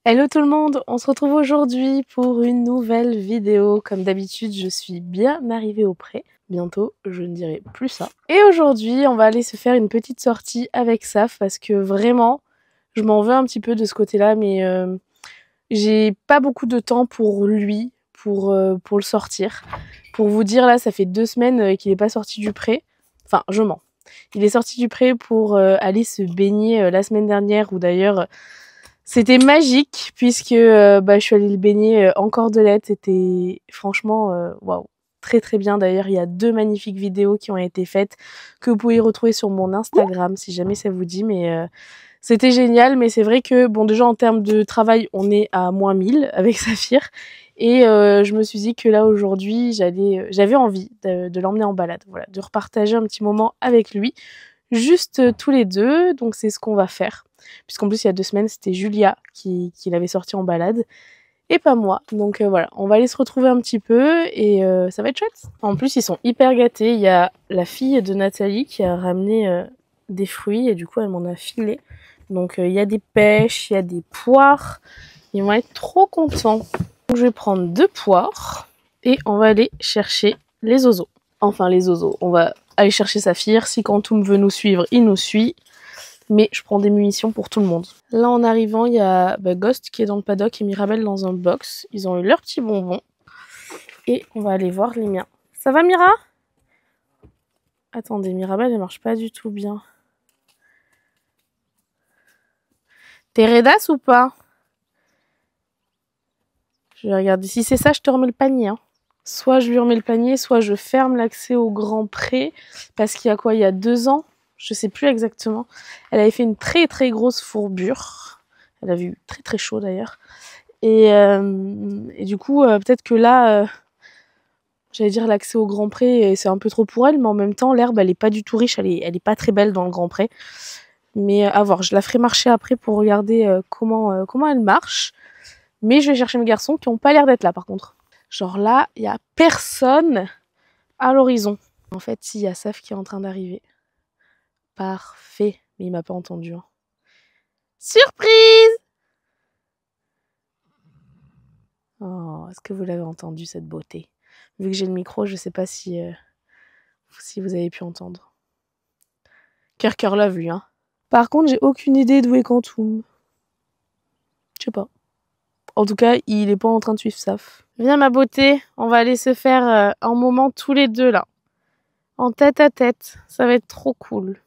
Hello tout le monde, on se retrouve aujourd'hui pour une nouvelle vidéo. Comme d'habitude, je suis bien arrivée au pré. Bientôt, je ne dirai plus ça. Et aujourd'hui, on va aller se faire une petite sortie avec Saf parce que vraiment, je m'en veux un petit peu de ce côté-là, mais j'ai pas beaucoup de temps pour lui, pour le sortir. Pour vous dire, là, ça fait 2 semaines qu'il n'est pas sorti du pré. Enfin, je mens. Il est sorti du pré pour aller se baigner la semaine dernière, ou d'ailleurs... C'était magique puisque je suis allée le baigner en cordelette. C'était franchement waouh, très très bien. D'ailleurs, il y a 2 magnifiques vidéos qui ont été faites que vous pouvez retrouver sur mon Instagram si jamais ça vous dit. Mais c'était génial. Mais c'est vrai que bon, déjà en termes de travail, on est à -1000 avec Saphir. Et je me suis dit que là aujourd'hui, j'avais envie de l'emmener en balade. Voilà, de repartager un petit moment avec lui. Juste tous les deux, donc c'est ce qu'on va faire. Puisqu'en plus, il y a 2 semaines, c'était Julia qui l'avait sorti en balade, et pas moi. Donc voilà, on va aller se retrouver un petit peu, et ça va être chouette. En plus, ils sont hyper gâtés. Il y a la fille de Nathalie qui a ramené des fruits, et du coup, elle m'en a filé. Donc il y a des pêches, il y a des poires. Ils vont être trop contents. Donc je vais prendre 2 poires, et on va aller chercher les oiseaux. Enfin, les oiseaux, on va aller chercher Saphir. Si Quantum veut nous suivre, il nous suit. Mais je prends des munitions pour tout le monde. Là, en arrivant, il y a Ghost qui est dans le paddock et Mirabelle dans un box. Ils ont eu leurs petits bonbons. Et on va aller voir les miens. Ça va, Mira? Attendez, Mirabelle, elle marche pas du tout bien. T'es redasse ou pas? Je vais regarder. Si c'est ça, je te remets le panier. Hein. Soit je lui remets le panier, soit je ferme l'accès au grand pré. Parce qu'il y a quoi? Il y a 2 ans? Je sais plus exactement. Elle avait fait une très très grosse fourbure. Elle avait eu très très chaud d'ailleurs. Et du coup, peut-être que là, j'allais dire l'accès au Grand Pré, c'est un peu trop pour elle, mais en même temps, l'herbe, elle est pas du tout riche, elle est pas très belle dans le Grand Pré. Mais à voir, je la ferai marcher après pour regarder comment elle marche. Mais je vais chercher mes garçons qui ont pas l'air d'être là, par contre. Genre là, il y a personne à l'horizon. En fait, il y a Saf qui est en train d'arriver. Parfait. Mais il m'a pas entendu. Hein. Surprise! Oh, est-ce que vous l'avez entendu, cette beauté? Vu que j'ai le micro, je sais pas si vous avez pu entendre. Cœur love, lui, hein. Par contre, j'ai aucune idée d'où est Quantum. Je sais pas. En tout cas, il est pas en train de suivre Saf. Viens, ma beauté, on va aller se faire un moment tous les deux, là. En tête à tête. Ça va être trop cool.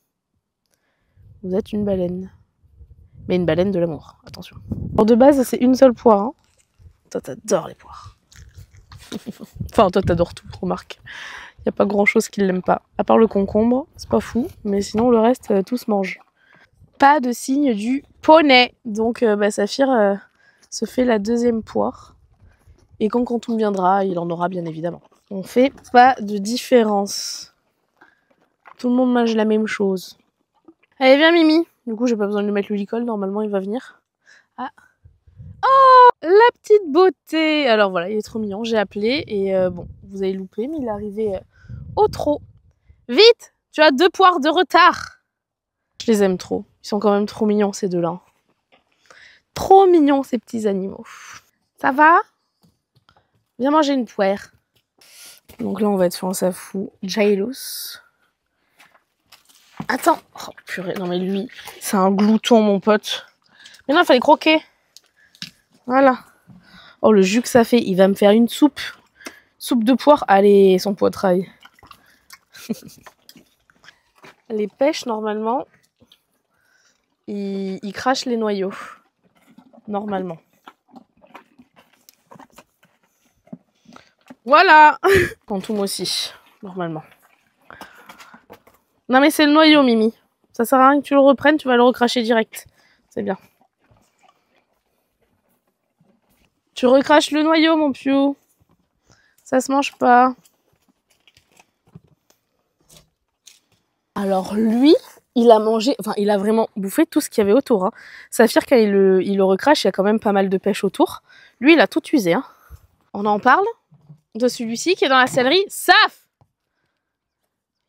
Vous êtes une baleine. Mais une baleine de l'amour, attention. Alors de base, c'est une seule poire, hein. Toi, t'adores les poires. Enfin, toi, t'adores tout, remarque. Il n'y a pas grand chose qui l'aime pas. À part le concombre, c'est pas fou. Mais sinon, le reste, tout se mange. Pas de signe du poney. Donc, Saphir se fait la 2e poire. Et quand Quantum viendra, il en aura bien évidemment. On fait pas de différence. Tout le monde mange la même chose. Allez, viens, Mimi. Du coup, j'ai pas besoin de lui mettre le licol. Normalement, il va venir. Ah. Oh, la petite beauté. Alors voilà, il est trop mignon. J'ai appelé et bon, vous avez loupé, mais il est arrivé au trot. Vite, tu as 2 poires de retard. Je les aime trop. Ils sont quand même trop mignons, ces deux-là. Trop mignons, ces petits animaux. Ça va? Viens manger une poire. Donc là, on va être sur un safou Jailous. Attends. Oh purée, non mais lui, c'est un glouton, mon pote. Mais non, il fallait croquer. Voilà. Oh, le jus que ça fait. Il va me faire une soupe. Soupe de poire. Allez, son poitrail. Les pêches, normalement, ils crachent les noyaux. Normalement. Voilà. Quantum aussi, normalement. Non mais c'est le noyau, Mimi. Ça sert à rien que tu le reprennes, tu vas le recracher direct. C'est bien. Tu recraches le noyau, mon piou. Ça se mange pas. Alors lui, il a mangé, enfin il a vraiment bouffé tout ce qu'il y avait autour. Hein. Saphir, quand il le recrache, il y a quand même pas mal de pêche autour. Lui, il a tout usé. Hein. On en parle de celui-ci qui est dans la sellerie. Saf!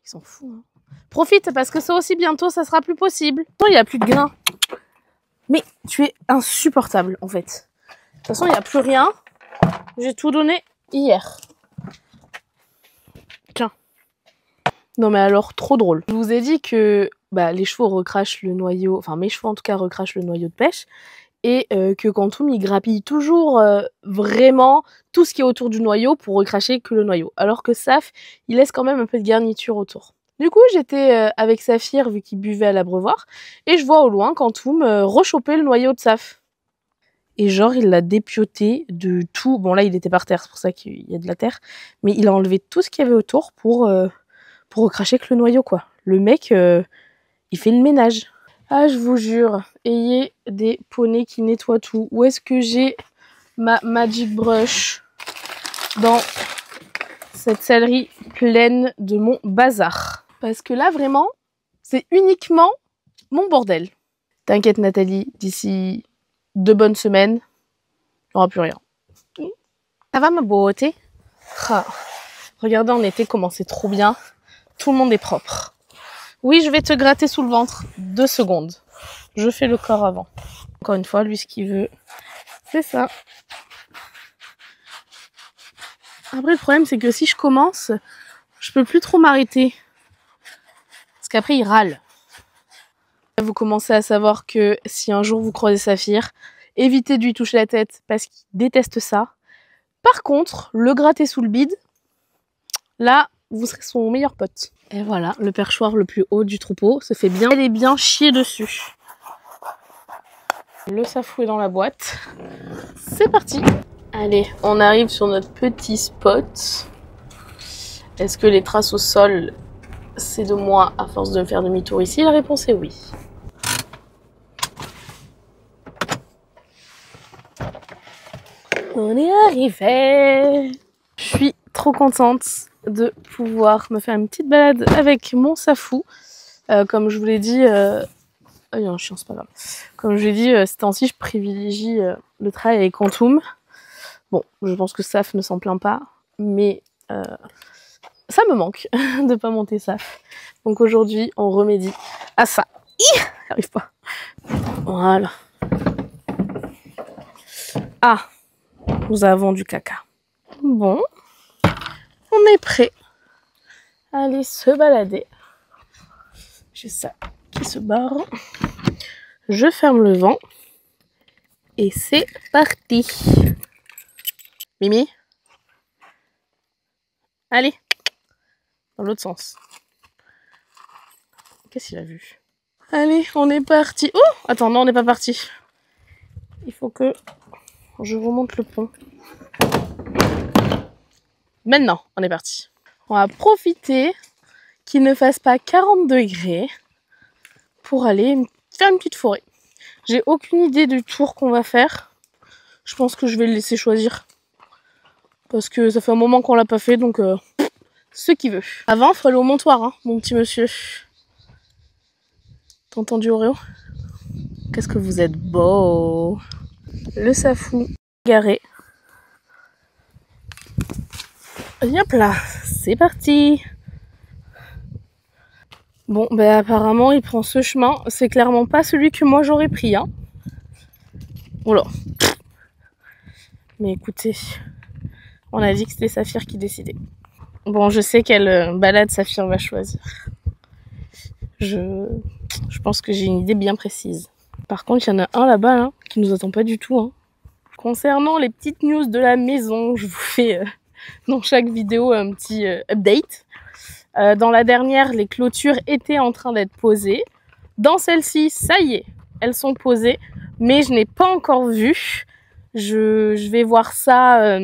Ils s'en foutent. Hein. Profite parce que ça aussi bientôt, ça sera plus possible. Non, il n'y a plus de grains. Mais tu es insupportable en fait. De toute façon, il n'y a plus rien. J'ai tout donné hier. Tiens. Non mais alors, trop drôle. Je vous ai dit que les chevaux recrachent le noyau, enfin mes chevaux en tout cas recrachent le noyau de pêche. Et que Quantum, il grappille toujours vraiment tout ce qui est autour du noyau pour recracher que le noyau. Alors que Saf, il laisse quand même un peu de garniture autour. Du coup, j'étais avec Saphir, vu qu'il buvait à l'abreuvoir, et je vois au loin Quantum rechoper le noyau de Saf. Et genre, il l'a dépioté de tout. Bon, là, il était par terre, c'est pour ça qu'il y a de la terre. Mais il a enlevé tout ce qu'il y avait autour pour recracher que le noyau, quoi. Le mec, il fait le ménage. Ah, je vous jure, ayez des poneys qui nettoient tout. Où est-ce que j'ai ma Magic Brush dans cette sellerie pleine de mon bazar? Parce que là, vraiment, c'est uniquement mon bordel. T'inquiète, Nathalie, d'ici 2 bonnes semaines, il n'y aura plus rien. Ça va, ma beauté? Ah, regardez en été comment c'est trop bien. Tout le monde est propre. Oui, je vais te gratter sous le ventre. 2 secondes. Je fais le corps avant. Encore une fois, lui, ce qu'il veut, c'est ça. Après, le problème, c'est que si je commence, je peux plus trop m'arrêter. Parce qu'après, il râle. Vous commencez à savoir que si un jour vous croisez Saphir, évitez de lui toucher la tête parce qu'il déteste ça. Par contre, le gratter sous le bide, là, vous serez son meilleur pote. Et voilà, le perchoir le plus haut du troupeau se fait bien. Elle est bien chier dessus. Le safou est dans la boîte. C'est parti. Allez, on arrive sur notre petit spot. Est-ce que les traces au sol, c'est de moi à force de faire demi-tour ici? La réponse est oui. On est arrivé. Je suis trop contente de pouvoir me faire une petite balade avec mon safou. Comme je vous l'ai dit, il y a un chien, c'est pas grave. Comme je l'ai dit, ces temps-ci, je privilégie le travail avec Quantum. Bon, je pense que Saf ne s'en plaint pas, mais ça me manque de pas monter Saf. Donc aujourd'hui, on remédie à ça. J'arrive pas. Voilà. Ah, nous avons du caca. Bon, on est prêt à aller se balader. J'ai ça qui se barre. Je ferme le vent. Et c'est parti. Mimi. Allez. Dans l'autre sens. Qu'est-ce qu'il a vu? Allez, on est parti. Oh! Attends, non, on n'est pas parti. Il faut que je remonte le pont. Maintenant, on est parti. On va profiter qu'il ne fasse pas 40 degrés pour aller faire une petite forêt. J'ai aucune idée du tour qu'on va faire. Je pense que je vais le laisser choisir. Parce que ça fait un moment qu'on l'a pas fait, donc ce qu'il veut. Avant, il faut aller au montoir, hein, mon petit monsieur. T'as entendu Oreo? Qu'est-ce que vous êtes beau! Le safou garé. Hop là, c'est parti! Bon, apparemment, il prend ce chemin. C'est clairement pas celui que moi j'aurais pris, hein. Oula. Mais écoutez, on a dit que c'était Saphir qui décidait. Bon, je sais quelle balade Saphir va choisir. Je pense que j'ai une idée bien précise. Par contre, il y en a un là-bas hein, qui nous attend pas du tout. Hein. Concernant les petites news de la maison, je vous fais dans chaque vidéo un petit update. Dans la dernière, les clôtures étaient en train d'être posées. Dans celle-ci, ça y est, elles sont posées, mais je n'ai pas encore vu. Je vais voir ça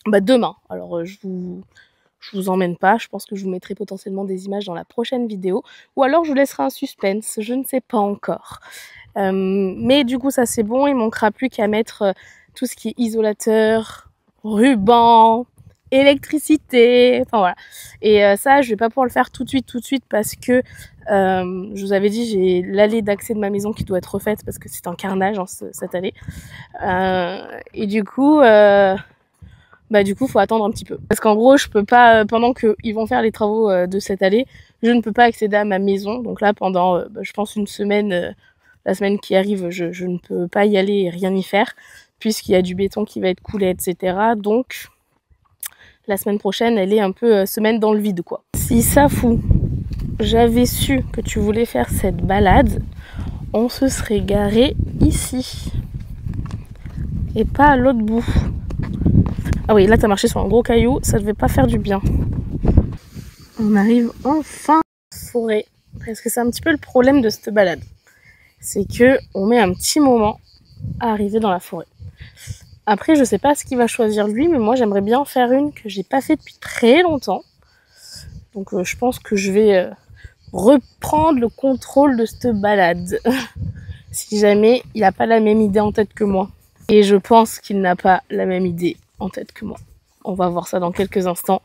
demain. Alors, je vous emmène pas. Je pense que je vous mettrai potentiellement des images dans la prochaine vidéo. Ou alors, je vous laisserai un suspense. Je ne sais pas encore. Mais du coup, ça c'est bon. Il manquera plus qu'à mettre tout ce qui est isolateur, ruban, électricité, enfin voilà. Et ça, je vais pas pouvoir le faire tout de suite parce que je vous avais dit, j'ai l'allée d'accès de ma maison qui doit être refaite parce que c'est un carnage hein, cette allée. Et du coup, faut attendre un petit peu. Parce qu'en gros, je peux pas, pendant qu'ils vont faire les travaux de cette allée, je ne peux pas accéder à ma maison. Donc là, pendant, je pense une semaine, la semaine qui arrive, je ne peux pas y aller et rien y faire, puisqu'il y a du béton qui va être coulé, etc. Donc, la semaine prochaine, elle est un peu semaine dans le vide, quoi. Si Safou, j'avais su que tu voulais faire cette balade, on se serait garé ici. Et pas à l'autre bout. Ah oui, là, t'as marché sur un gros caillou, ça devait pas faire du bien. On arrive enfin en forêt. Parce que c'est un petit peu le problème de cette balade. C'est que on met un petit moment à arriver dans la forêt. Après, je sais pas ce qu'il va choisir lui, mais moi j'aimerais bien faire une que j'ai pas fait depuis très longtemps. Donc je pense que je vais reprendre le contrôle de cette balade. Si jamais il n'a pas la même idée en tête que moi. Et je pense qu'il n'a pas la même idée en tête que moi. On va voir ça dans quelques instants.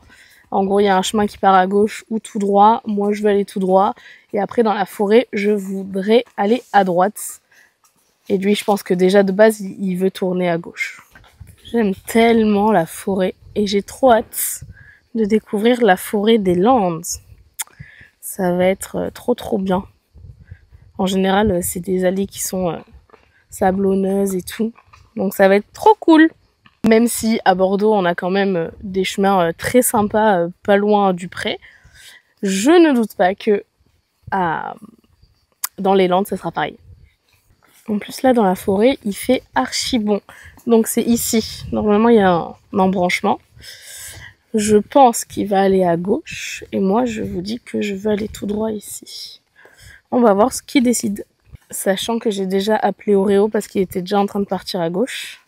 En gros, il y a un chemin qui part à gauche ou tout droit. Moi, je veux aller tout droit. Et après, dans la forêt, je voudrais aller à droite. Et lui, je pense que déjà de base, il veut tourner à gauche. J'aime tellement la forêt et j'ai trop hâte de découvrir la forêt des Landes. Ça va être trop bien. En général, c'est des allées qui sont sablonneuses et tout. Donc ça va être trop cool. Même si à Bordeaux, on a quand même des chemins très sympas, pas loin du pré. Je ne doute pas que dans les Landes, ça sera pareil. En plus, là, dans la forêt, il fait archi bon. Donc c'est ici. Normalement, il y a un embranchement. Je pense qu'il va aller à gauche. Et moi, je vous dis que je veux aller tout droit ici. On va voir ce qu'il décide. Sachant que j'ai déjà appelé Oreo parce qu'il était déjà en train de partir à gauche.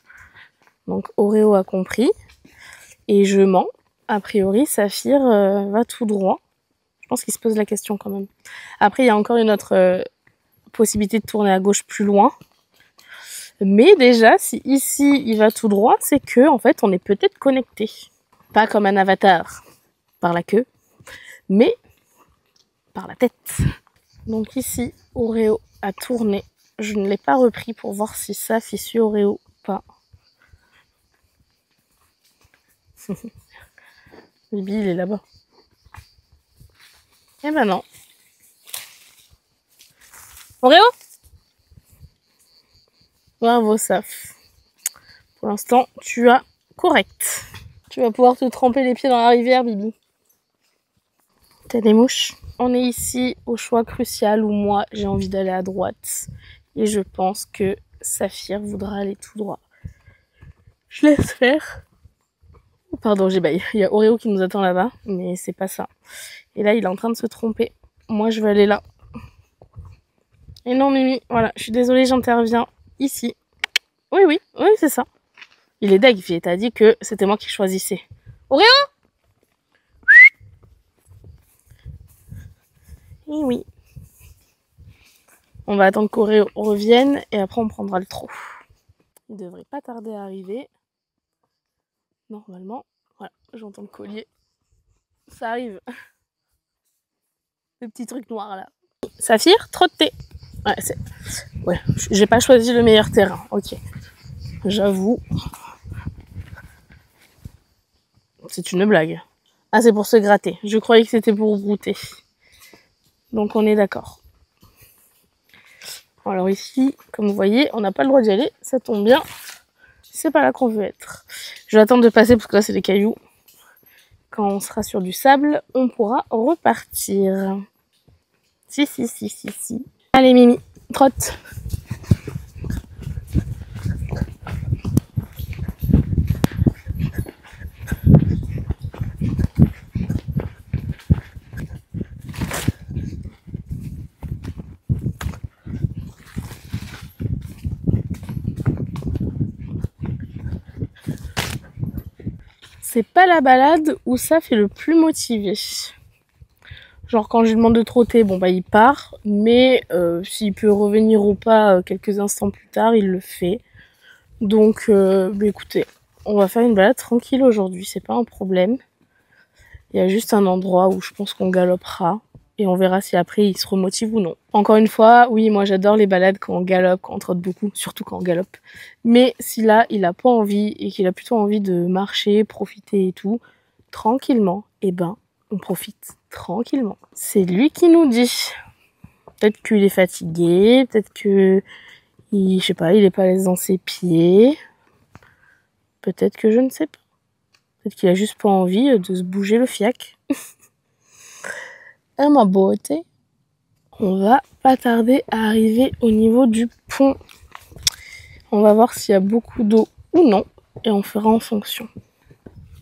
Donc Oreo a compris. Et je mens. A priori, Saphir va tout droit. Je pense qu'il se pose la question quand même. Après, il y a encore une autre possibilité de tourner à gauche plus loin. Mais déjà, si ici, il va tout droit, c'est que en fait, on est peut-être connecté. Pas comme un avatar par la queue, mais par la tête. Donc ici, Oreo a tourné. Je ne l'ai pas repris pour voir si ça suit Oreo ou pas. Bibi, il est là-bas. Eh ben non. Oreo? Bravo, Saf. Pour l'instant, tu as correct. Tu vas pouvoir te tremper les pieds dans la rivière, Bibi. T'as des mouches? On est ici au choix crucial où moi, j'ai envie d'aller à droite. Et je pense que Saphir voudra aller tout droit. Je laisse faire. Pardon, j'ai baillé. Il y a Oreo qui nous attend là-bas, mais c'est pas ça. Et là, il est en train de se tromper. Moi, je veux aller là. Et non, Mimi, voilà, je suis désolée, j'interviens ici. Oui, c'est ça. Il est deg, t'as dit que c'était moi qui choisissais. Oreo? Et oui. On va attendre qu'Oreo revienne et après on prendra le trot. Il devrait pas tarder à arriver. Normalement, voilà, j'entends le collier. Ça arrive. Le petit truc noir là. Saphir, trotter. Ouais, j'ai pas choisi le meilleur terrain. Ok. J'avoue. C'est une blague. Ah, c'est pour se gratter. Je croyais que c'était pour brouter. Donc on est d'accord. Alors ici, comme vous voyez, on n'a pas le droit d'y aller. Ça tombe bien. C'est pas là qu'on veut être. Je vais attendre de passer parce que là c'est des cailloux. Quand on sera sur du sable, on pourra repartir. Si. Allez Mimi, trotte. C'est pas la balade où ça fait le plus motivé. Genre quand je lui demande de trotter, bon bah il part, mais s'il peut revenir ou pas quelques instants plus tard, il le fait. Donc bah écoutez, on va faire une balade tranquille aujourd'hui, c'est pas un problème. Il y a juste un endroit où je pense qu'on galopera et on verra si après il se remotive ou non. Encore une fois, oui, moi j'adore les balades quand on galope, quand on trotte beaucoup, surtout quand on galope. Mais si là il a pas envie et qu'il a plutôt envie de marcher, profiter et tout, tranquillement, eh ben on profite tranquillement. C'est lui qui nous dit. Peut-être qu'il est fatigué, peut-être que, je sais pas, il est pas à l'aise dans ses pieds. Peut-être que je ne sais pas. Peut-être qu'il a juste pas envie de se bouger le fiac. Ah ma beauté. On va pas tarder à arriver au niveau du pont. On va voir s'il y a beaucoup d'eau ou non. Et on fera en fonction.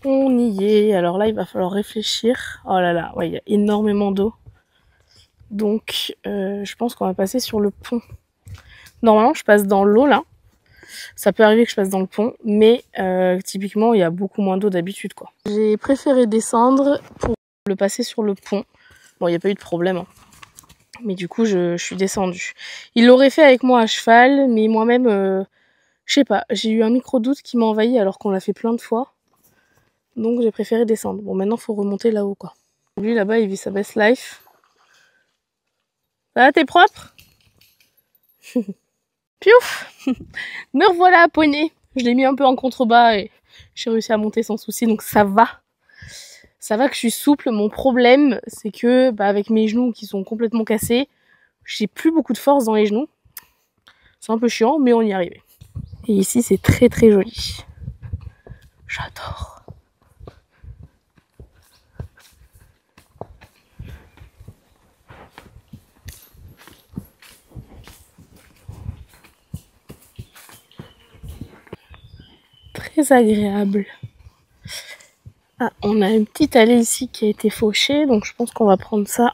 On y est. Alors là, il va falloir réfléchir. Oh là là, ouais, il y a énormément d'eau. Donc, je pense qu'on va passer sur le pont. Normalement, je passe dans l'eau, là. Ça peut arriver que je passe dans le pont, mais typiquement, il y a beaucoup moins d'eau d'habitude, quoi. J'ai préféré descendre pour le passer sur le pont. Bon, il n'y a pas eu de problème, hein. Mais du coup, je suis descendue. Il l'aurait fait avec moi à cheval, mais moi-même, je sais pas, j'ai eu un micro-doute qui m'a envahi alors qu'on l'a fait plein de fois. Donc, j'ai préféré descendre. Bon, maintenant, il faut remonter là-haut, quoi. Lui, là-bas, il vit sa best life. Ça va, t'es propre? Piouf. Me revoilà, poney. Je l'ai mis un peu en contrebas et j'ai réussi à monter sans souci, donc ça va. Ça va que je suis souple. Mon problème, c'est que avec mes genoux qui sont complètement cassés, j'ai plus beaucoup de force dans les genoux. C'est un peu chiant, mais on y est arrivé. Et ici, c'est très très joli. J'adore. Très agréable. Ah, on a une petite allée ici qui a été fauchée, donc je pense qu'on va prendre ça.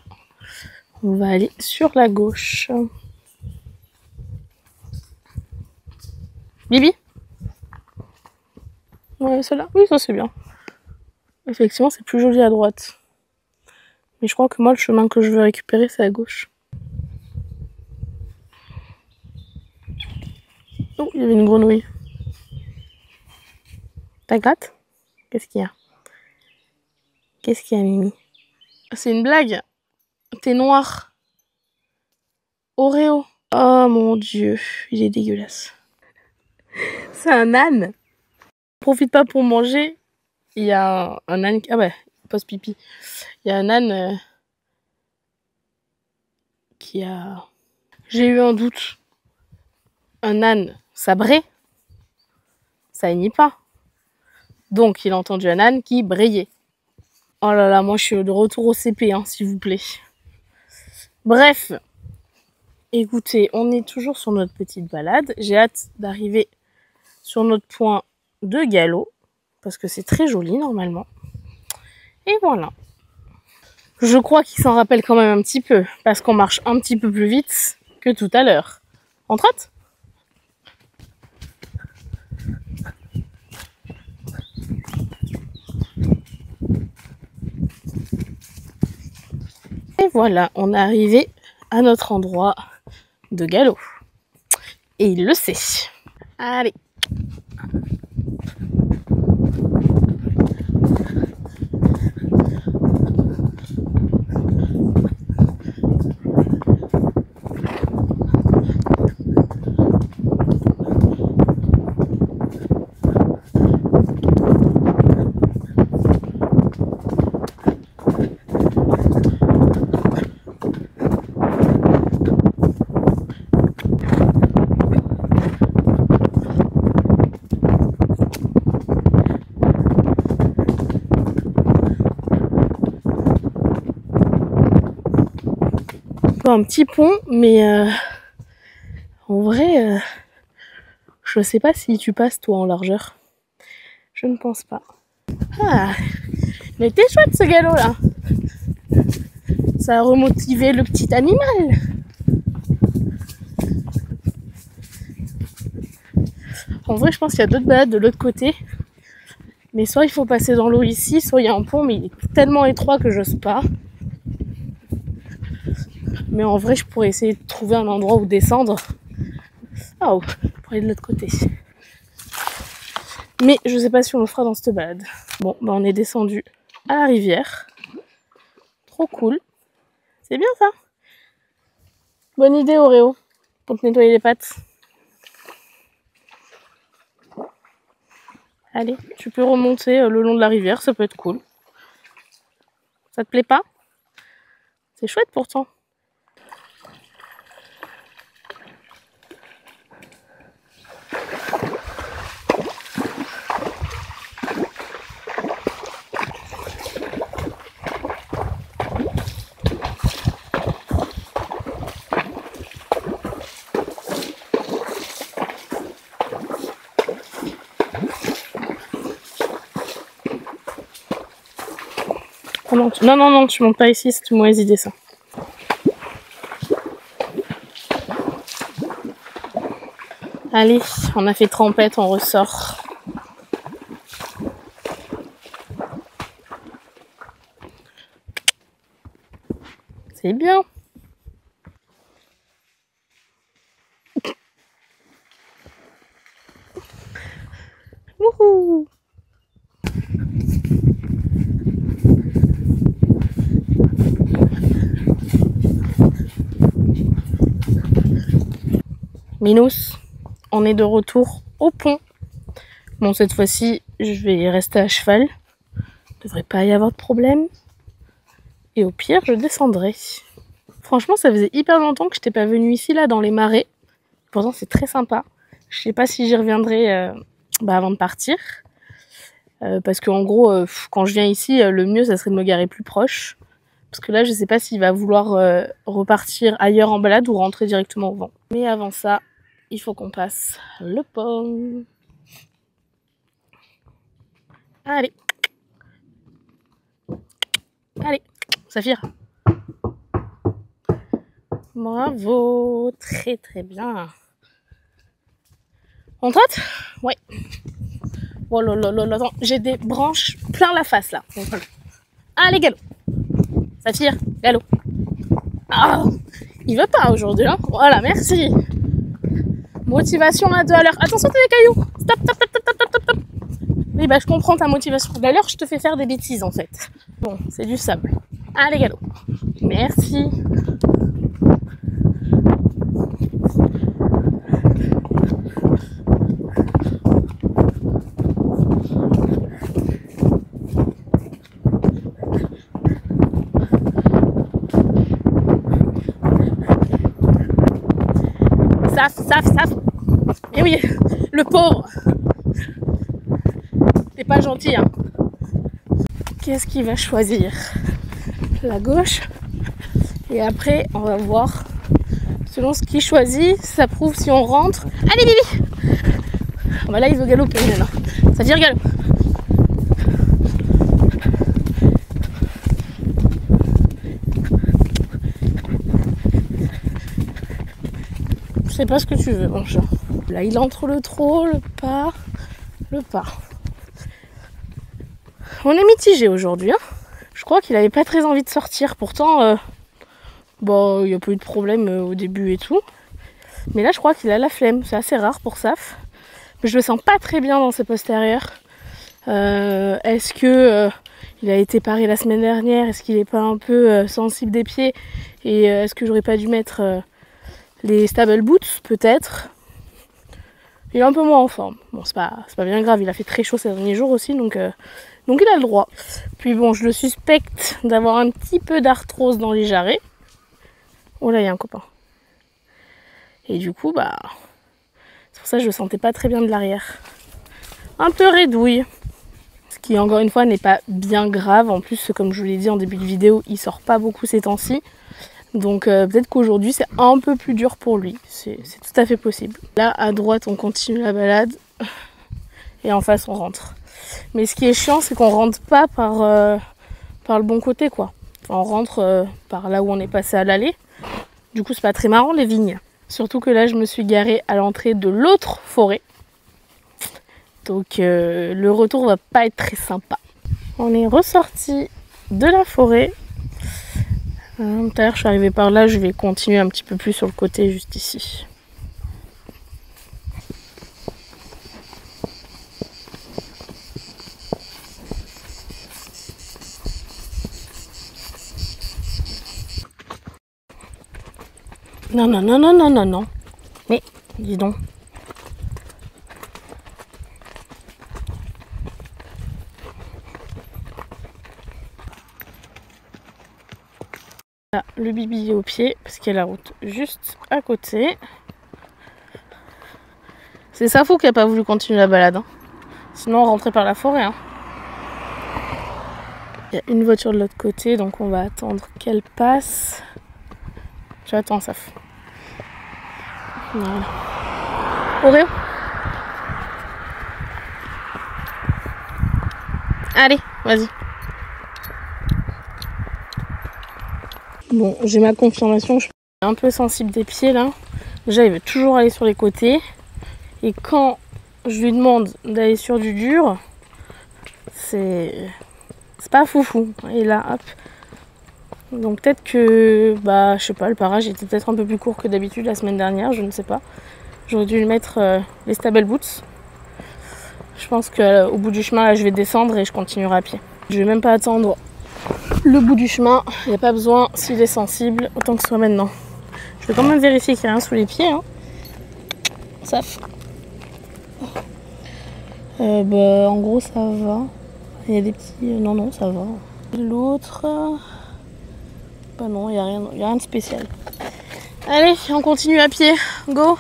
On va aller sur la gauche. Bibi? Ouais, celle-là? Oui, ça c'est bien. Effectivement, c'est plus joli à droite. Mais je crois que moi, le chemin que je veux récupérer, c'est à gauche. Oh, il y avait une grenouille. T'as gratte? Qu'est-ce qu'il y a? Qu'est-ce qu'il y a, Mimi? C'est une blague. T'es noir. Oreo. Oh mon dieu, il est dégueulasse. C'est un âne. Profite pas pour manger. Il y a un âne... Ah ouais, pose pipi. Il y a un âne qui a... J'ai eu un doute. Un âne sabré, ça hennit pas. Donc, il a entendu un âne qui brayait. Oh là là, moi je suis de retour au CP, hein, s'il vous plaît. Bref. Écoutez, on est toujours sur notre petite balade. J'ai hâte d'arriver sur notre point de galop. Parce que c'est très joli, normalement. Et voilà. Je crois qu'il s'en rappelle quand même un petit peu. Parce qu'on marche un petit peu plus vite que tout à l'heure. On trotte ? Et voilà, on est arrivé à notre endroit de galop. Et il le sait. Allez. Un petit pont, mais en vrai, je sais pas si tu passes toi en largeur. Je ne pense pas. Ah, mais t'es chouette ce galop là. Ça a remotivé le petit animal. En vrai, je pense qu'il y a d'autres balades de l'autre côté. Mais soit il faut passer dans l'eau ici, soit il y a un pont, mais il est tellement étroit que j'ose pas. Mais en vrai, je pourrais essayer de trouver un endroit où descendre. Oh, pour aller de l'autre côté. Mais je sais pas si on le fera dans cette balade. Bon, on est descendu à la rivière. Trop cool. C'est bien ça. Bonne idée, Oreo, pour te nettoyer les pattes. Allez, tu peux remonter le long de la rivière, ça peut être cool. Ça te plaît pas? C'est chouette pourtant. Oh non, non, non, non, tu montes pas ici, c'est une mauvaise idée ça. Allez, on a fait trempette, on ressort. C'est bien. Wouhou! Minos, on est de retour au pont. Bon, cette fois-ci, je vais rester à cheval. Devrait pas y avoir de problème. Et au pire, je descendrai. Franchement, ça faisait hyper longtemps que je n'étais pas venue ici, là, dans les marais. Pourtant, c'est très sympa. Je sais pas si j'y reviendrai avant de partir. Parce qu'en gros, quand je viens ici, le mieux, ça serait de me garer plus proche. Parce que là, je sais pas s'il va vouloir repartir ailleurs en balade ou rentrer directement au vent. Mais avant ça, il faut qu'on passe le pont. Allez. Allez, Saphir. Bravo, très très bien. On trotte? Ouais. Oh là là là là, attends, j'ai des branches plein la face là. Allez, galop. Saphir, galop. Ah, il veut pas aujourd'hui, hein. Voilà, merci. Motivation à 2 à l'heure. Attention, t'as des cailloux. Stop, stop, stop, stop, stop, stop. Oui, bah je comprends ta motivation. D'ailleurs, je te fais faire des bêtises en fait. Bon, c'est du sable. Allez, galop. Merci. Saf. Et oui, le pauvre. T'es pas gentil, hein. Qu'est-ce qu'il va choisir? La gauche. Et après, on va voir. Selon ce qu'il choisit, ça prouve si on rentre. Allez, Bibi! Bah là, il veut galoper maintenant. Ça veut dire galop. Je sais pas ce que tu veux, mon chat. Là, il entre le trot, le pas. On est mitigé aujourd'hui, hein. Je crois qu'il avait pas très envie de sortir. Pourtant, il n'y a pas eu de problème au début et tout. Mais là, je crois qu'il a la flemme. C'est assez rare pour Saf. Mais je le sens pas très bien dans ses postérieurs. Est-ce que il a été paré la semaine dernière? Est-ce qu'il est pas un peu sensible des pieds? Et est-ce que j'aurais pas dû mettre les stable boots? Peut-être. Il est un peu moins en forme. Bon, c'est pas bien grave. Il a fait très chaud ces derniers jours aussi, donc il a le droit. Puis bon, je le suspecte d'avoir un petit peu d'arthrose dans les jarrets. Oh là, il y a un copain. Et du coup, c'est pour ça que je le sentais pas très bien de l'arrière. Un peu redouille. Ce qui, encore une fois, n'est pas bien grave. En plus, comme je vous l'ai dit en début de vidéo, il sort pas beaucoup ces temps-ci. Donc peut-être qu'aujourd'hui, c'est un peu plus dur pour lui. C'est tout à fait possible. Là, à droite, on continue la balade. Et en face, on rentre. Mais ce qui est chiant, c'est qu'on rentre pas par le bon côté, quoi. Enfin, on rentre par là où on est passé à l'allée. Du coup, c'est pas très marrant, les vignes. Surtout que là, je me suis garée à l'entrée de l'autre forêt. Donc, le retour va pas être très sympa. On est ressorti de la forêt. Tout à l'heure, je suis arrivée par là. Je vais continuer un petit peu plus sur le côté, juste ici. Non. Mais, dis donc. Là, le Bibi est au pied, parce qu'il y a la route juste à côté. C'est Safou qui n'a pas voulu continuer la balade. Hein. Sinon, on rentrait par la forêt. Hein. Il y a une voiture de l'autre côté, donc on va attendre qu'elle passe. Tu attends, Saf. Voilà. Oreo. Allez, vas-y. Bon, j'ai ma confirmation, je suis un peu sensible des pieds là. Déjà, il veut toujours aller sur les côtés. Et quand je lui demande d'aller sur du dur, c'est pas foufou. Et là, hop. Donc peut-être que, bah, je sais pas, le parage était peut-être un peu plus court que d'habitude la semaine dernière, je ne sais pas. J'aurais dû lui mettre les Stable Boots. Je pense qu'au bout du chemin, là, je vais descendre et je continuerai à pied. Je vais même pas attendre le bout du chemin. Il n'y a pas besoin, s'il est sensible, autant que ce soit maintenant. Je vais quand même vérifier qu'il n'y a rien sous les pieds. Hein. Ça. Bah, en gros, ça va. Il y a des petits... non, non, ça va. L'autre... bah non, il n'y a rien de spécial. Allez, on continue à pied. Go!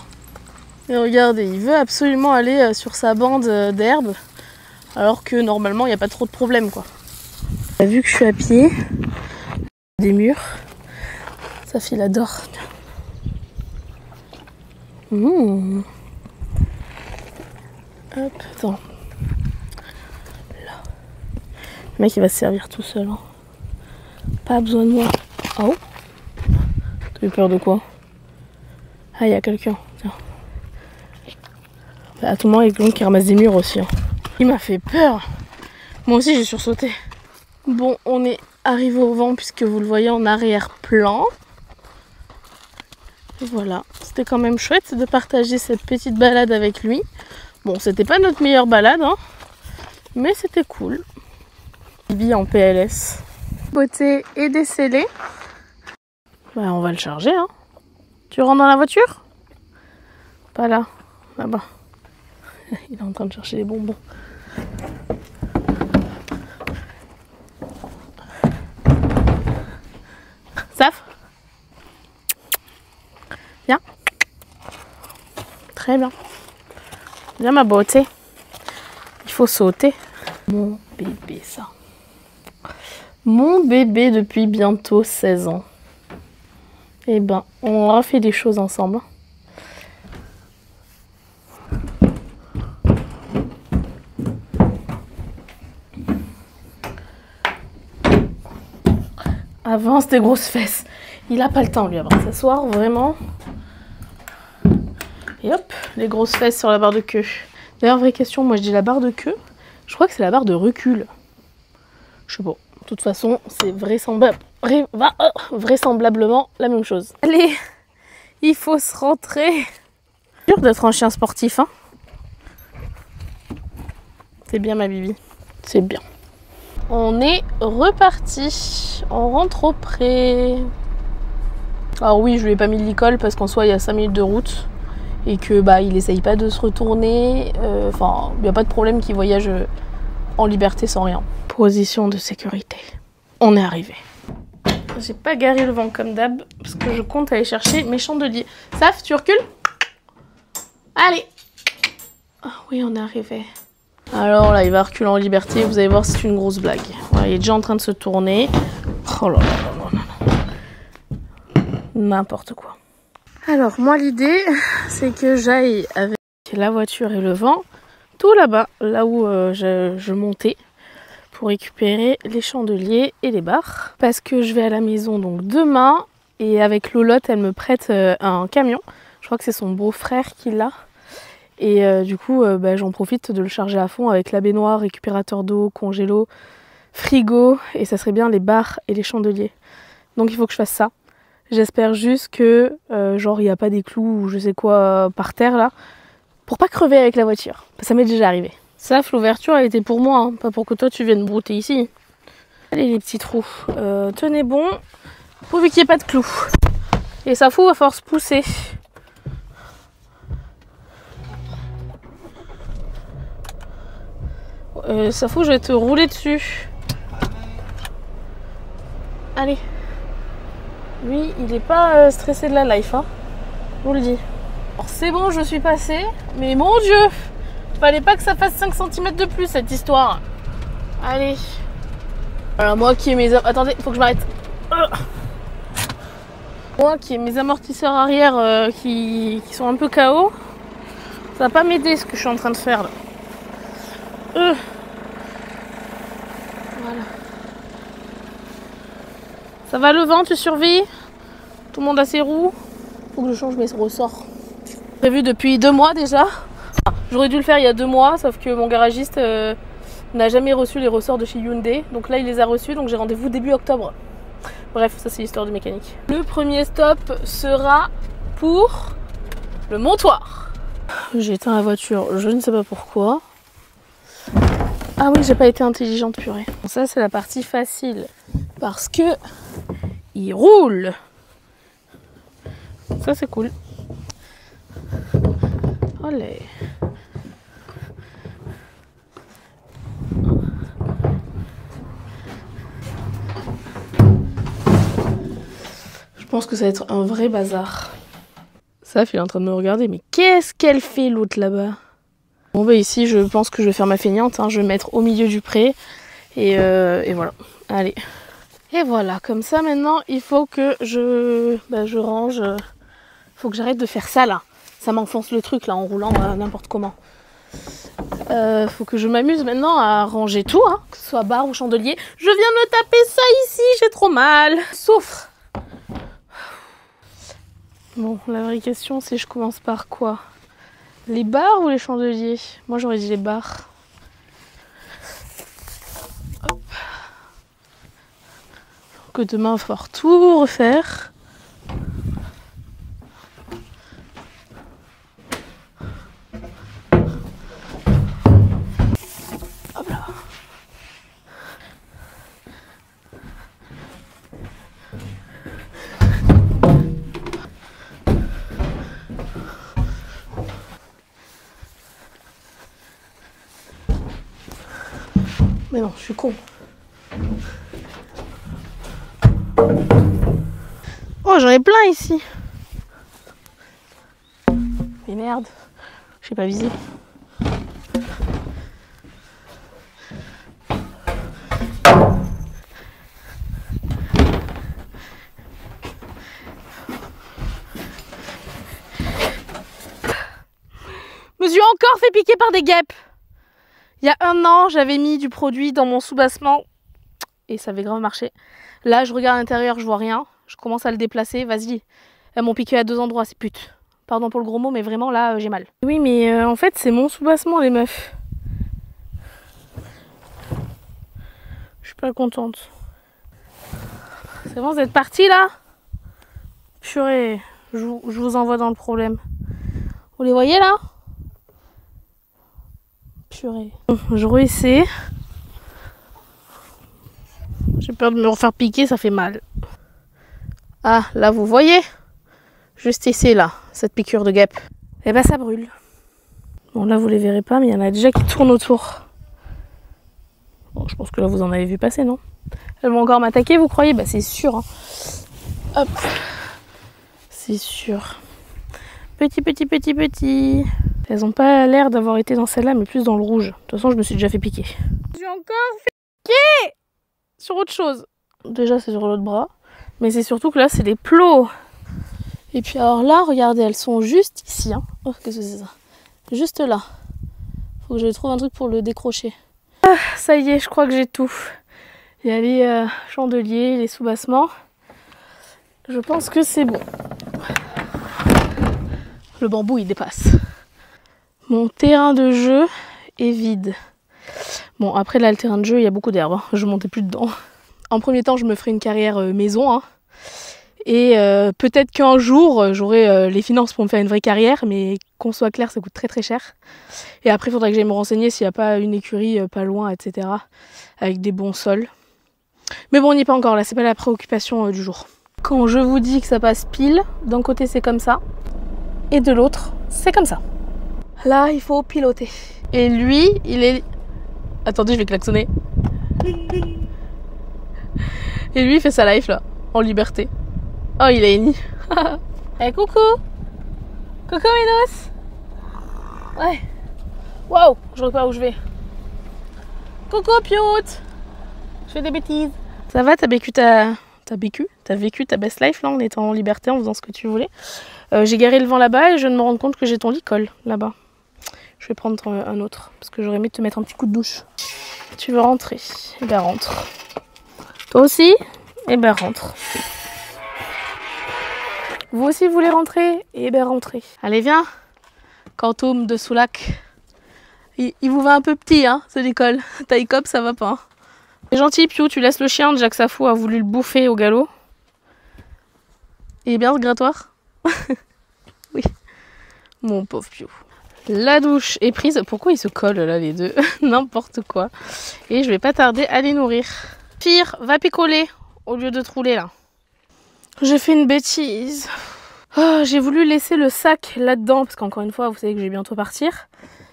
Et regardez, il veut absolument aller sur sa bande d'herbe, alors que normalement il n'y a pas trop de problème quoi. Vu que je suis à pied, des murs, ça il adore. Hop, attends. Là. Le mec il va se servir tout seul. Hein. Pas besoin de moi. Oh! T'as eu peur de quoi? Ah, il y a quelqu'un. Tiens. À tout moment, il y a quelqu'un qui ramasse des murs aussi. Hein. Il m'a fait peur. Moi aussi, j'ai sursauté. Bon, on est arrivé au vent puisque vous le voyez en arrière-plan. Et voilà, c'était quand même chouette de partager cette petite balade avec lui. Bon, c'était pas notre meilleure balade, hein, mais c'était cool. Bibi en PLS. Beauté est décellée. Bah, on va le charger. Hein. Tu rentres dans la voiture? Pas là, là-bas. Il est en train de chercher les bonbons. Saf? Viens. Très bien. Viens ma beauté. Il faut sauter. Mon bébé ça. Mon bébé depuis bientôt 16 ans. Eh ben, on aura fait des choses ensemble. Avance tes grosses fesses. Il a pas le temps lui avant de s'asseoir, vraiment. Et hop, les grosses fesses sur la barre de queue. D'ailleurs, vraie question, moi je dis la barre de queue. Je crois que c'est la barre de recul. Je sais pas. De toute façon, c'est vraisemblablement la même chose. Allez, il faut se rentrer. C'est dur d'être un chien sportif, hein. C'est bien ma Bibi. C'est bien. On est reparti. On rentre au pré. Alors oui, je lui ai pas mis de l'école parce qu'en soi, il y a 5 minutes de route. Et que bah il essaye pas de se retourner. Enfin, il n'y a pas de problème qu'il voyage en liberté sans rien. Position de sécurité. On est arrivé. J'ai pas garé le vent comme d'hab parce que je compte aller chercher mes chandeliers. Saf, tu recules? Allez. Ah oui, on est arrivé. Alors là, il va reculer en liberté. Vous allez voir, c'est une grosse blague. Voilà, il est déjà en train de se tourner. Oh là là là là là. N'importe quoi. Alors moi, l'idée, c'est que j'aille avec la voiture et le vent tout là-bas, là où je montais, pour récupérer les chandeliers et les barres. Parce que je vais à la maison donc demain, et avec Lolotte, elle me prête un camion. Je crois que c'est son beau-frère qui l'a. Et du coup, bah, j'en profite de le charger à fond avec la baignoire, récupérateur d'eau, congélo, frigo, et ça serait bien les barres et les chandeliers. Donc il faut que je fasse ça. J'espère juste que genre il n'y a pas des clous ou je sais quoi par terre là, pour pas crever avec la voiture. Ça m'est déjà arrivé. Sauf l'ouverture elle était pour moi, hein, pas pour que toi tu viennes brouter ici. Allez les petits trous, tenez bon, pourvu qu'il n'y ait pas de clous. Et ça fout à force pousser. Ça fout, je vais te rouler dessus. Allez. Lui, il est pas stressé de la life, hein. Je vous le dis. C'est bon, je suis passée. Mais mon Dieu, fallait pas que ça fasse 5 cm de plus, cette histoire. Allez. Alors, moi qui ai mes... Attendez, faut que je m'arrête. Moi qui ai mes amortisseurs arrière qui sont un peu KO, ça va pas m'aider ce que je suis en train de faire, là. Voilà. Ça va le vent, tu survis? Tout le monde a ses roues? Faut que je change mes ressorts. Prévu depuis 2 mois déjà. J'aurais dû le faire il y a 2 mois, sauf que mon garagiste n'a jamais reçu les ressorts de chez Hyundai. Donc là, il les a reçus, donc j'ai rendez-vous début octobre. Bref, ça c'est l'histoire du mécanique. Le premier stop sera pour le montoir. J'ai éteint la voiture, je ne sais pas pourquoi. Ah oui, j'ai pas été intelligente, purée. Ça, c'est la partie facile. Parce que il roule. Ça, c'est cool. Allez. Je pense que ça va être un vrai bazar. Ça, il est en train de me regarder. Mais qu'est-ce qu'elle fait, l'autre, là-bas? Bon, bah ici, je pense que je vais faire ma feignante. Hein. Je vais me mettre au milieu du pré. Et voilà. Allez. Et voilà. Comme ça, maintenant, il faut que je range. Faut que j'arrête de faire ça, là. Ça m'enfonce le truc, là, en roulant n'importe comment. Faut que je m'amuse maintenant à ranger tout, hein, que ce soit barre ou chandelier. Je viens de me taper ça ici, j'ai trop mal. Souffre. Bon, la vraie question, c'est je commence par quoi? Les barres ou les chandeliers? Moi, j'aurais dit les barres. Hop. Que demain, il va falloir tout refaire. Hop là. Mais non, je suis con. Oh, j'en ai plein ici. Mais merde, j'ai pas visé. Je me suis encore fait piquer par des guêpes. Il y a 1 an, j'avais mis du produit dans mon sous-bassement et ça avait grave marché. Là, je regarde à l'intérieur, je vois rien. Je commence à le déplacer, vas-y. Elles m'ont piqué à 2 endroits, c'est pute. Pardon pour le gros mot, mais vraiment là, j'ai mal. Oui, mais en fait, c'est mon sous-bassement, les meufs. Je suis pas contente. C'est bon, vous êtes partis là? Purée, je vous envoie dans le problème. Vous les voyez là? Purée. Je réessaie. J'ai peur de me refaire piquer, ça fait mal. Ah, là vous voyez? Juste ici là, cette piqûre de guêpe. Et ben ça brûle. Bon là vous les verrez pas, mais il y en a déjà qui tournent autour. Bon, je pense que là vous en avez vu passer, non? Elles vont encore m'attaquer, vous croyez? Bah c'est sûr. Hein. Hop. C'est sûr. Petit. Elles ont pas l'air d'avoir été dans celle-là, mais plus dans le rouge. De toute façon, je me suis déjà fait piquer. J'ai encore fait piquer sur autre chose. Déjà, c'est sur l'autre bras. Mais c'est surtout que là, c'est des plots. Et puis alors là, regardez, elles sont juste ici. Hein. Oh, qu'est-ce que c'est ça? Juste là. Faut que je trouve un truc pour le décrocher. Ah, ça y est, je crois que j'ai tout. Il y a les chandeliers, les sous-bassements. Je pense que c'est bon. Le bambou, il dépasse. Mon terrain de jeu est vide. Bon, après là, le terrain de jeu, il y a beaucoup d'herbe. Hein. Je ne montais plus dedans. En premier temps, je me ferai une carrière maison. Hein. Et peut-être qu'un jour, j'aurai les finances pour me faire une vraie carrière. Mais qu'on soit clair, ça coûte très très cher. Et après, il faudrait que j'aille me renseigner s'il n'y a pas une écurie pas loin, etc. Avec des bons sols. Mais bon, on n'y est pas encore là. C'est pas la préoccupation du jour. Quand je vous dis que ça passe pile, d'un côté c'est comme ça. Et de l'autre, c'est comme ça. Là, il faut piloter. Et lui, il est... Attendez, je vais klaxonner. Et lui, il fait sa life, là, en liberté. Oh, il est eni. Hey, coucou. Coucou, Minos. Ouais. Waouh, je vois pas où je vais. Coucou, Pioute. Je fais des bêtises. Ça va, t'as vécu ta best life, là, en étant en liberté, en faisant ce que tu voulais. J'ai garé le vent là-bas et je viens de me rendre compte que j'ai ton lit colle là-bas. Je vais prendre un autre parce que j'aurais aimé te mettre un petit coup de douche. Tu veux rentrer? Eh bien rentre. Toi aussi? Et ben rentre. Vous aussi vous voulez rentrer? Et ben rentrez. Allez viens, Quantum de Soulac. Il vous va un peu petit hein, cette école. Taille cop ça va pas. C'est gentil Piou, tu laisses le chien, Jack Safou a voulu le bouffer au galop. Il est bien ce grattoir? Oui. Mon pauvre Piou. La douche est prise. Pourquoi ils se collent là les deux? N'importe quoi. Et je vais pas tarder à les nourrir. Pire, va picoler au lieu de te rouler là. J'ai fait une bêtise. Oh, j'ai voulu laisser le sac là-dedans parce qu'encore une fois, vous savez que je vais bientôt partir.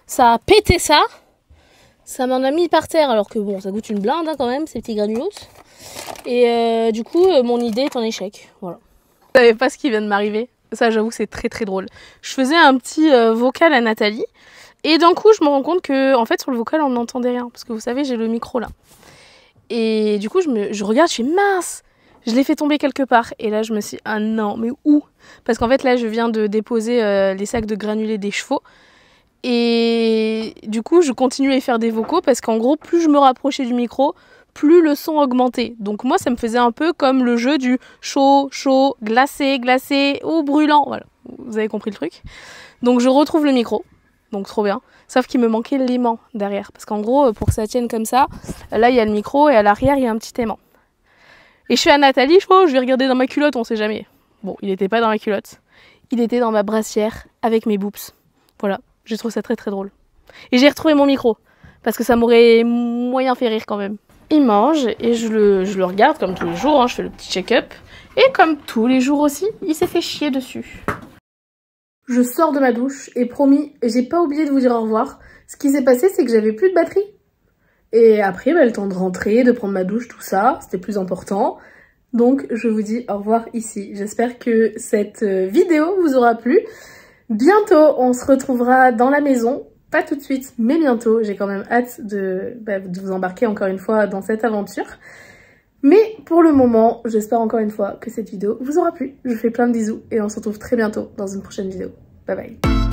Ça a pété ça. Ça m'en a mis par terre alors que bon, ça goûte une blinde hein, quand même, ces petits granulos. Et du coup, mon idée est en échec. Voilà. Vous savez pas ce qui vient de m'arriver? Ça, j'avoue que c'est très très drôle. Je faisais un petit vocal à Nathalie. Et d'un coup, je me rends compte que, en fait, sur le vocal, on n'entendait rien. Parce que vous savez, j'ai le micro là. Et du coup, je regarde, je fais mince! Je l'ai fait tomber quelque part. Et là, je me suis dit, ah non, mais où? Parce qu'en fait, là, je viens de déposer les sacs de granulés des chevaux. Et du coup, je continue à y faire des vocaux parce qu'en gros, plus je me rapprochais du micro, plus le son augmentait. Donc moi, ça me faisait un peu comme le jeu du chaud, chaud, glacé, glacé ou brûlant. Voilà, vous avez compris le truc. Donc je retrouve le micro. Donc trop bien. Sauf qu'il me manquait l'aimant derrière. Parce qu'en gros, pour que ça tienne comme ça, là, il y a le micro et à l'arrière, il y a un petit aimant. Et je suis à Nathalie, je vais regarder dans ma culotte, on sait jamais. Bon, il n'était pas dans ma culotte. Il était dans ma brassière avec mes boobs. Voilà, je trouve ça très très drôle. Et j'ai retrouvé mon micro. Parce que ça m'aurait moyen fait rire quand même. Il mange et je le regarde comme tous les jours, hein, je fais le petit check-up. Et comme tous les jours aussi, il s'est fait chier dessus. Je sors de ma douche et promis, j'ai pas oublié de vous dire au revoir. Ce qui s'est passé, c'est que j'avais plus de batterie. Et après, le temps de rentrer, de prendre ma douche, tout ça, c'était plus important. Donc, je vous dis au revoir ici. J'espère que cette vidéo vous aura plu. Bientôt, on se retrouvera dans la maison. Pas tout de suite, mais bientôt. J'ai quand même hâte de vous embarquer encore une fois dans cette aventure. Mais pour le moment, j'espère encore une fois que cette vidéo vous aura plu. Je vous fais plein de bisous et on se retrouve très bientôt dans une prochaine vidéo. Bye bye.